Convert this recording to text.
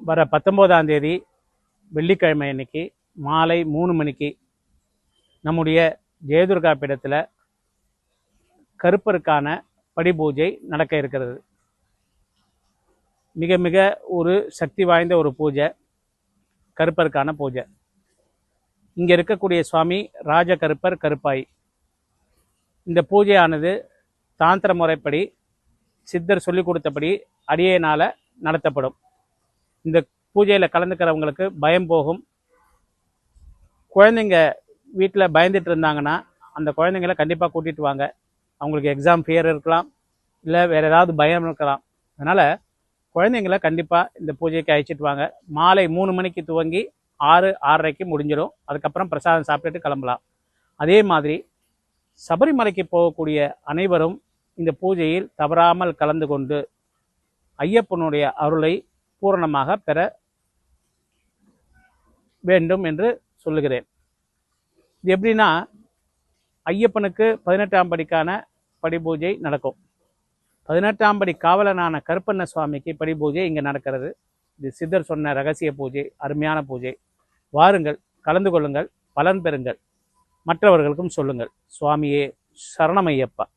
வர 19ஆம் தேதி வெள்ளிக்கிழமை அன்னைக்கு மாலை 3 மணிக்கு நம்முடைய ஜெயதுர்கா பீடத்தில் கருப்பருக்கான படிபூஜை நடக்க இருக்கிறது. மிக மிக ஒரு சக்தி வாய்ந்த ஒரு பூஜை, கருப்பருக்கான பூஜை. இங்கே இருக்கக்கூடிய சுவாமி ராஜ கருப்பர் கருப்பாய். இந்த பூஜையானது தாந்திர முறைப்படி சித்தர் சொல்லி கொடுத்தபடி அடியேனால் நடத்தப்படும். இந்த பூஜையில் கலந்துக்கிறவங்களுக்கு பயம் போகும். குழந்தைங்க வீட்டில் பயந்துட்டு இருந்தாங்கன்னா அந்த குழந்தைங்கள கண்டிப்பாக கூட்டிகிட்டு வாங்க. அவங்களுக்கு எக்ஸாம் ஃபியர் இருக்கலாம், இல்லை வேறு ஏதாவது பயம் இருக்கலாம். அதனால் குழந்தைங்கள கண்டிப்பாக இந்த பூஜைக்கு அழைச்சிட்டு வாங்க. மாலை 3 மணிக்கு துவங்கி 6-6:30 முடிஞ்சிடும். அதுக்கப்புறம் பிரசாதம் சாப்பிட்டுட்டு கிளம்பலாம். அதே மாதிரி சபரிமலைக்கு போகக்கூடிய அனைவரும் இந்த பூஜையில் தவறாமல் கலந்து கொண்டு ஐயப்பனுடைய அருளை பூரணமாக பெற வேண்டும் என்று சொல்லுகிறேன். இது எப்படின்னா, ஐயப்பனுக்கு 18ஆம் படிக்கான படிபூஜை நடக்கும். 18ஆம் படி காவலனான கருப்பண்ண சுவாமிக்கு படிபூஜை இங்கே நடக்கிறது. இது சித்தர் சொன்ன ரகசிய பூஜை, அருமையான பூஜை. வாருங்கள், கலந்து கொள்ளுங்கள், பலன் பெறுங்கள், மற்றவர்களுக்கும் சொல்லுங்கள். சுவாமியே சரணமையப்பா.